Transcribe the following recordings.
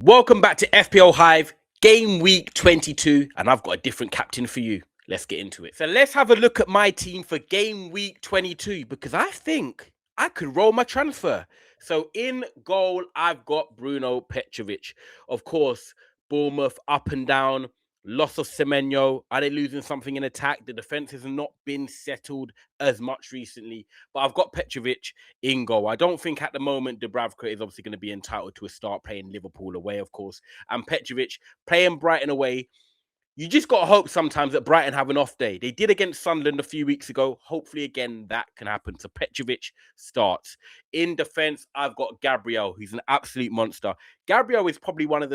Welcome back to FPL Hive, game week 22, and I've got a different captain for you. Let's get into it. So let's have a look at my team for game week 22 because I think I could roll my transfer. So in goal, I've got Bruno Petrovic. Of course, Bournemouth up and down. Loss of Semenyo. Are they losing something in attack? The defense has not been settled as much recently. But I've got Petrovic in goal. I don't think at the moment Dubravka is obviously going to be entitled to a start playing Liverpool away, of course. And Petrovic playing Brighton away. You just got to hope sometimes that Brighton have an off day. They did against Sunderland a few weeks ago. Hopefully, again, that can happen. So Petrovic starts. In defense, I've got Gabriel, who's an absolute monster. Gabriel is probably one of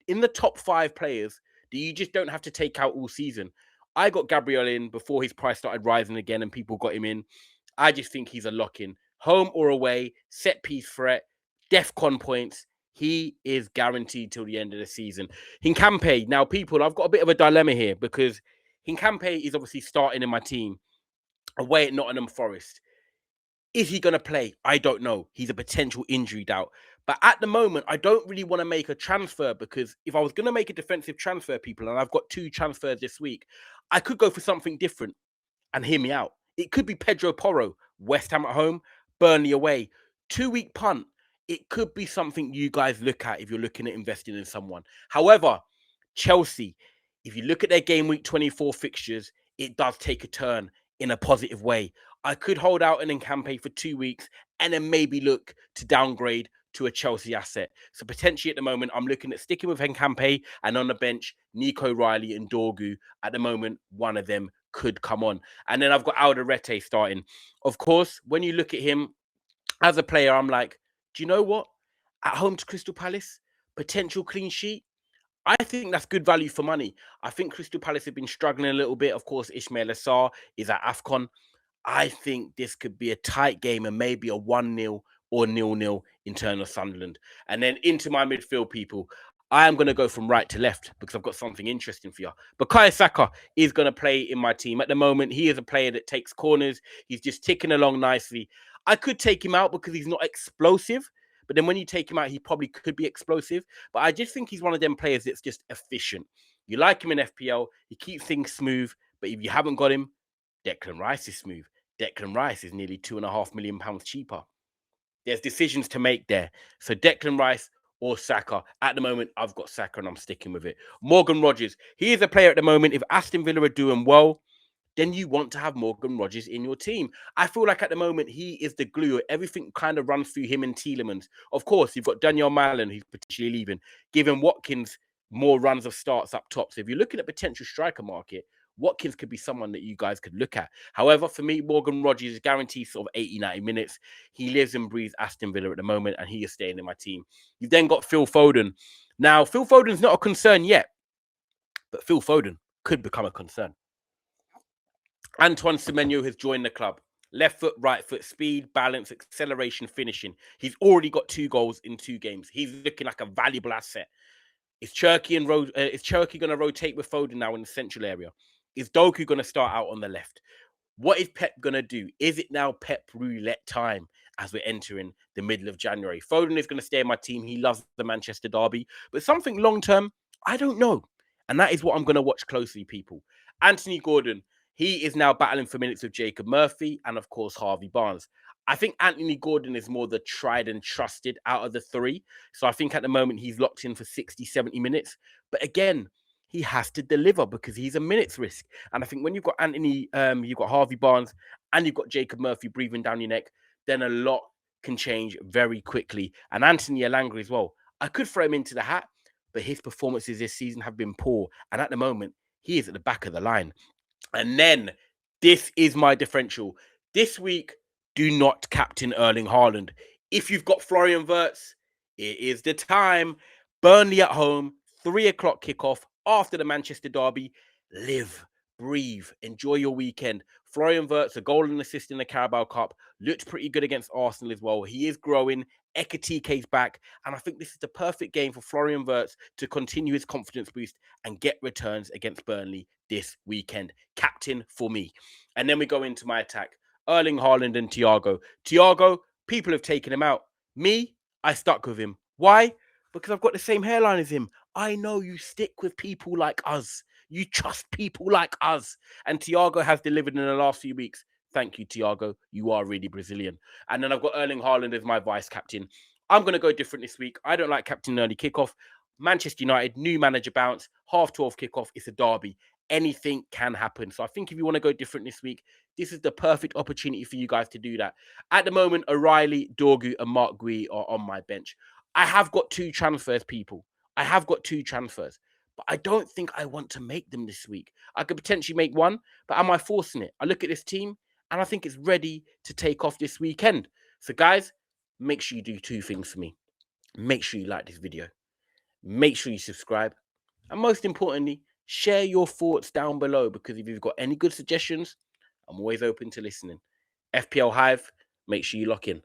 in the top 5 players that you just don't have to take out all season. I got Gabriel in before his price started rising again and people got him in. I just think he's a lock-in. Home or away, set-piece threat, DEFCON points. He is guaranteed till the end of the season. Hincampe, now people, I've got a bit of a dilemma here because Hincampe is obviously starting in my team away at Nottingham Forest. Is he going to play? I don't know. He's a potential injury doubt. But at the moment, I don't really want to make a transfer because if I was going to make a defensive transfer, people, and I've got 2 transfers this week, I could go for something different. And hear me out. It could be Pedro Porro, West Ham at home, Burnley away. 2-week punt. It could be something you guys look at if you're looking at investing in someone. However, Chelsea, if you look at their game week 24 fixtures, it does take a turn in a positive way. I could hold out an Hincampe for 2 weeks and then maybe look to downgrade to a Chelsea asset. So potentially at the moment, I'm looking at sticking with Hincampe and on the bench, Nico Riley and Dorgu. At the moment, one of them could come on. And then I've got Alderete starting. Of course, when you look at him as a player, I'm like, do you know what? At home to Crystal Palace, potential clean sheet. I think that's good value for money. I think Crystal Palace have been struggling a little bit. Of course, Ismail Assar is at AFCON. I think this could be a tight game and maybe a 1-0 or 0-0 in turn of Sunderland. And then into my midfield, people. I am going to go from right to left because I've got something interesting for you. Bukayo Saka is going to play in my team. At the moment, he is a player that takes corners. He's just ticking along nicely. I could take him out because he's not explosive. But then when you take him out, he probably could be explosive. But I just think he's one of them players that's just efficient. You like him in FPL. He keeps things smooth. But if you haven't got him, Declan Rice is smooth. Declan Rice is nearly £2.5 million cheaper. There's decisions to make there. So Declan Rice or Saka. At the moment, I've got Saka and I'm sticking with it. Morgan Rogers. He is a player at the moment. If Aston Villa are doing well, then you want to have Morgan Rogers in your team. I feel like at the moment, he is the glue. Everything kind of runs through him and Tielemans. Of course, you've got Daniel Malen, who's potentially leaving, giving Watkins more runs of starts up top. So if you're looking at potential striker market, Watkins could be someone that you guys could look at. However, for me, Morgan Rogers is guaranteed sort of 80, 90 minutes. He lives and breathes Aston Villa at the moment, and he is staying in my team. You've then got Phil Foden. Now, Phil Foden's not a concern yet, but Phil Foden could become a concern. Antoine Semenyo has joined the club. Left foot, right foot, speed, balance, acceleration, finishing. He's already got 2 goals in 2 games. He's looking like a valuable asset. Is Cherky going to rotate with Foden now in the central area? Is Doku going to start out on the left? What is Pep going to do? Is it now Pep roulette time as we're entering the middle of January? Foden is going to stay in my team. He loves the Manchester derby. But something long-term, I don't know. And that is what I'm going to watch closely, people. Anthony Gordon, he is now battling for minutes with Jacob Murphy and, of course, Harvey Barnes. I think Anthony Gordon is more the tried and trusted out of the 3. So I think at the moment he's locked in for 60, 70 minutes. But again, he has to deliver because he's a minutes risk. And I think when you've got you've got Harvey Barnes and you've got Jacob Murphy breathing down your neck, then a lot can change very quickly. And Anthony Elanga as well. I could throw him into the hat, but his performances this season have been poor. And at the moment, he is at the back of the line. And then this is my differential. This week, do not captain Erling Haaland. If you've got Florian Wirtz, it is the time. Burnley at home, 3 o'clock kickoff after the Manchester derby. Live, breathe, enjoy your weekend. Florian Wirtz, a goal and assist in the Carabao Cup, looked pretty good against Arsenal as well. He is growing. Ekatiké's back, and I think this is the perfect game for Florian Wirtz to continue his confidence boost and get returns against Burnley this weekend. Captain for me. And then we go into my attack. Erling Haaland and Thiago. Thiago, people have taken him out. Me, I stuck with him. Why? because I've got the same hairline as him. I know you stick with people like us. You trust people like us. And Thiago has delivered in the last few weeks. Thank you, Thiago. You are really Brazilian. And then I've got Erling Haaland as my vice captain. I'm going to go different this week. I don't like captain early kickoff. Manchester United, new manager bounce, 12:30 kickoff. It's a derby. Anything can happen. So I think if you want to go different this week, this is the perfect opportunity for you guys to do that. At the moment, O'Reilly, Dorgu, and Mark Gui are on my bench. I have got 2 transfers, people. I have got 2 transfers, but I don't think I want to make them this week. I could potentially make one, but am I forcing it? I look at this team, and I think it's ready to take off this weekend. So, guys, make sure you do 2 things for me. Make sure you like this video. Make sure you subscribe. And most importantly, share your thoughts down below, because if you've got any good suggestions, I'm always open to listening. FPL Hive, make sure you lock in.